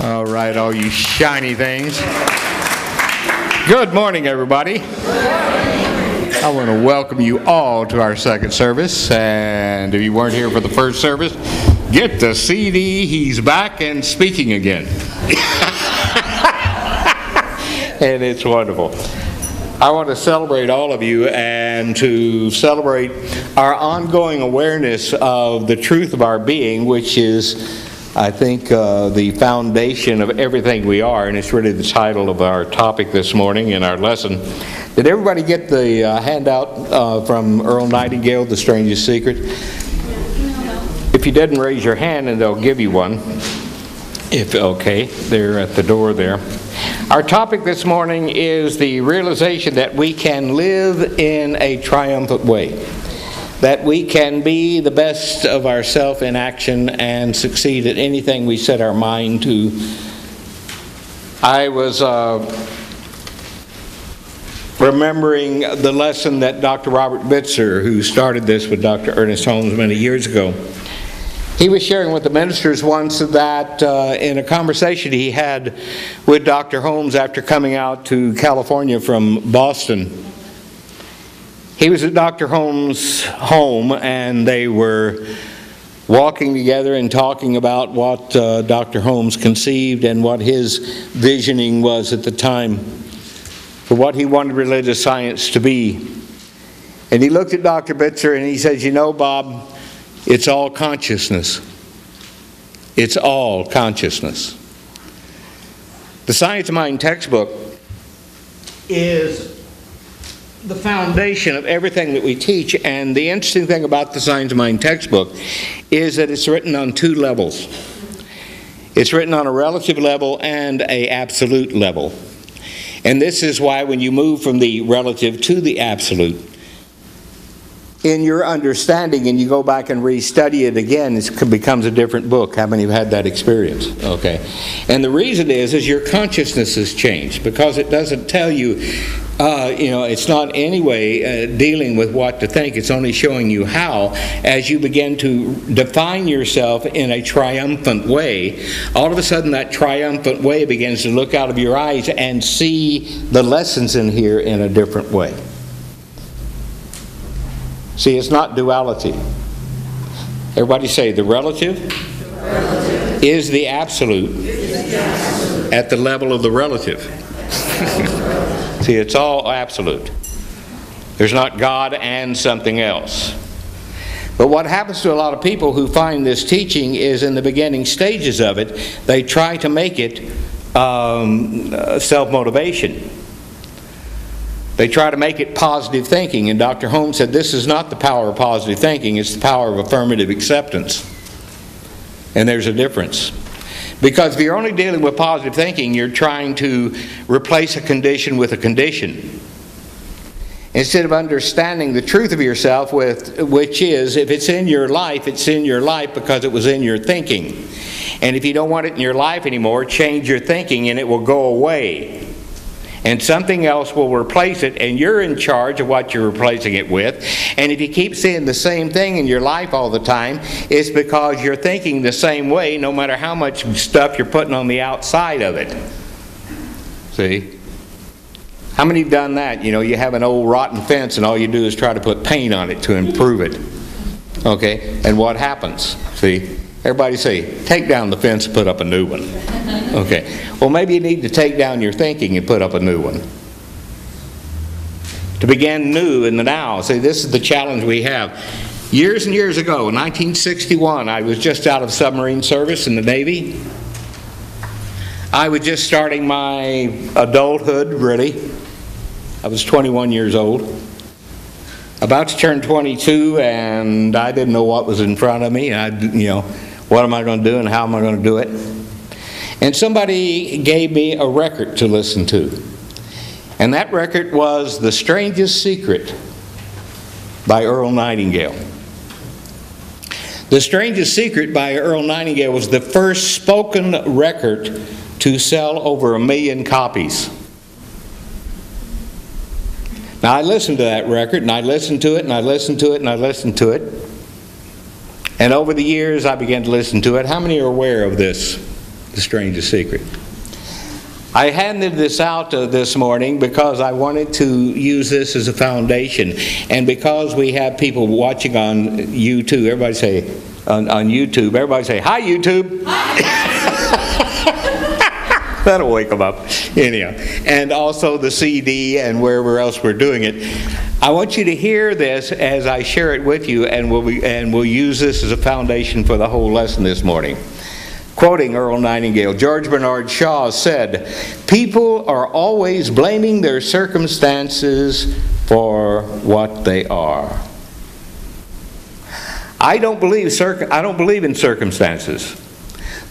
All right, all you shiny things. Good morning, everybody. I want to welcome you all to our second service. And if you weren't here for the first service, get the CD. He's back and speaking again. And it's wonderful. I want to celebrate all of you and to celebrate our ongoing awareness of the truth of our being, which is, I think, the foundation of everything we are, and it's really the title of our topic this morning in our lesson. Did everybody get the handout from Earl Nightingale, The Strangest Secret? If you didn't, raise your hand and they'll give you one. Okay, they're at the door there. Our topic this morning is the realization that we can live in a triumphant way, that we can be the best of ourselves in action and succeed at anything we set our mind to. I was remembering the lesson that Dr. Robert Bitzer, who started this with Dr. Ernest Holmes many years ago, he was sharing with the ministers once that in a conversation he had with Dr. Holmes after coming out to California from Boston. He was at Dr. Holmes' home and they were walking together and talking about what Dr. Holmes conceived and what his visioning was at the time for what he wanted religious science to be. And he looked at Dr. Bitzer and he says, "You know, Bob, it's all consciousness. It's all consciousness." The Science of Mind textbook is the foundation of everything that we teach, and the interesting thing about the Science of Mind textbook is that it's written on two levels. It's written on a relative level and an absolute level. And this is why when you move from the relative to the absolute, in your understanding, and you go back and restudy it again, it becomes a different book. How many have had that experience? Okay. And the reason is your consciousness has changed, because it doesn't tell you, it's not anyway dealing with what to think. It's only showing you how. As you begin to define yourself in a triumphant way, all of a sudden that triumphant way begins to look out of your eyes and see the lessons in here in a different way. See, it's not duality. Everybody say, the relative is the absolute at the level of the relative. See, it's all absolute. There's not God and something else. But what happens to a lot of people who find this teaching is in the beginning stages of it, they try to make it self-motivation. They try to make it positive thinking, and Dr. Holmes said this is not the power of positive thinking, it's the power of affirmative acceptance. And there's a difference. Because if you're only dealing with positive thinking, you're trying to replace a condition with a condition. Instead of understanding the truth of yourself, which is, if it's in your life, it's in your life because it was in your thinking. And if you don't want it in your life anymore, change your thinking and it will go away. And something else will replace it, and you're in charge of what you're replacing it with. And if you keep seeing the same thing in your life all the time, it's because you're thinking the same way no matter how much stuff you're putting on the outside of it. See? How many have done that? You know, you have an old rotten fence and all you do is try to put paint on it to improve it. Okay? And what happens? See? Everybody say, take down the fence and put up a new one. Okay. Well, maybe you need to take down your thinking and put up a new one. To begin new in the now. See, this is the challenge we have. Years and years ago, in 1961, I was just out of submarine service in the Navy. I was just starting my adulthood, really. I was 21 years old. About to turn 22, and I didn't know what was in front of me. What am I going to do and how am I going to do it? And somebody gave me a record to listen to. And that record was The Strangest Secret by Earl Nightingale. The Strangest Secret by Earl Nightingale was the first spoken record to sell over 1 million copies. Now I listened to that record, and I listened to it, and I listened to it, and I listened to it. And over the years I began to listen to it. How many are aware of this? The strangest secret. I handed this out this morning because I wanted to use this as a foundation. And because we have people watching on YouTube, everybody say, on YouTube, everybody say, "Hi, YouTube." That'll wake them up. Anyhow, and also the CD and wherever else we're doing it. I want you to hear this as I share it with you, and we'll use this as a foundation for the whole lesson this morning. Quoting Earl Nightingale, George Bernard Shaw said, "People are always blaming their circumstances for what they are." I don't believe in circumstances.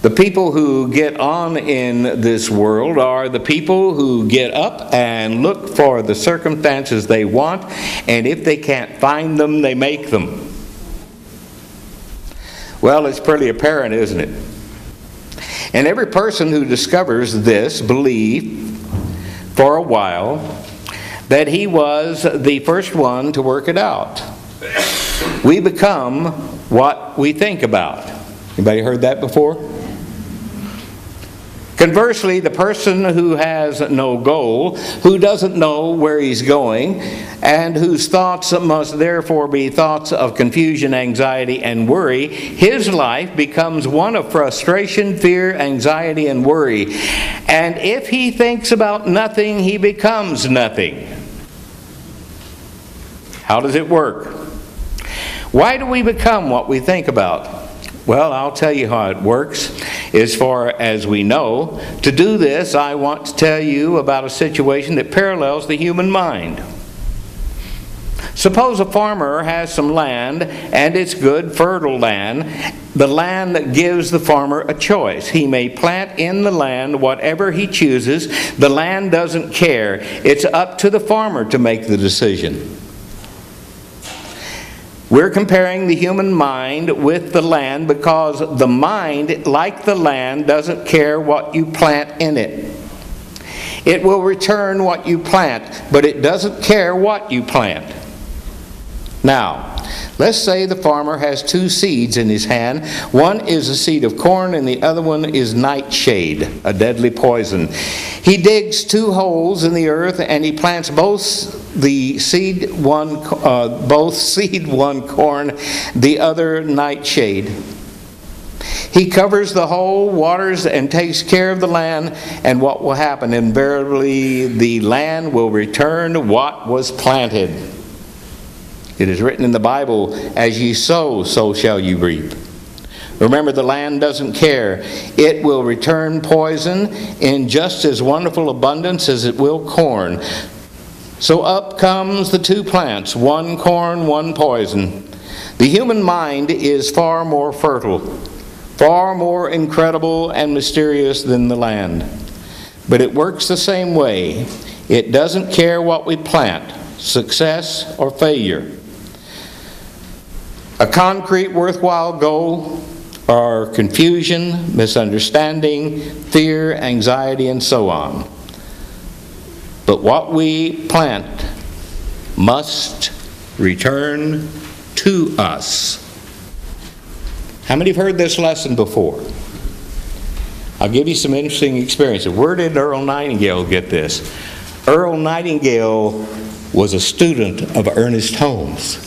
The people who get on in this world are the people who get up and look for the circumstances they want, and if they can't find them, they make them. Well, it's pretty apparent, isn't it? And every person who discovers this belief for a while that he was the first one to work it out. We become what we think about. Anybody heard that before? Conversely, the person who has no goal, who doesn't know where he's going, and whose thoughts must therefore be thoughts of confusion, anxiety, and worry, his life becomes one of frustration, fear, anxiety, and worry. And if he thinks about nothing, he becomes nothing. How does it work? Why do we become what we think about? Well, I'll tell you how it works. As far as we know, to do this, I want to tell you about a situation that parallels the human mind. Suppose a farmer has some land, and it's good, fertile land. The land gives the farmer a choice. He may plant in the land whatever he chooses. The land doesn't care. It's up to the farmer to make the decision. We're comparing the human mind with the land because the mind, like the land, doesn't care what you plant in it. It will return what you plant, but it doesn't care what you plant. Now, let's say the farmer has two seeds in his hand. One is a seed of corn and the other one is nightshade, a deadly poison. He digs two holes in the earth and he plants both seed one corn, the other nightshade. He covers the hole, waters, and takes care of the land, and what will happen? Invariably, the land will return what was planted. It is written in the Bible, "As ye sow, so shall you reap." Remember, the land doesn't care. It will return poison in just as wonderful abundance as it will corn. So up comes the two plants, one corn, one poison. The human mind is far more fertile, far more incredible and mysterious than the land. But it works the same way. It doesn't care what we plant, success or failure. A concrete, worthwhile goal, or confusion, misunderstanding, fear, anxiety, and so on. But what we plant must return to us. How many have heard this lesson before? I'll give you some interesting experiences. Where did Earl Nightingale get this? Earl Nightingale was a student of Ernest Holmes.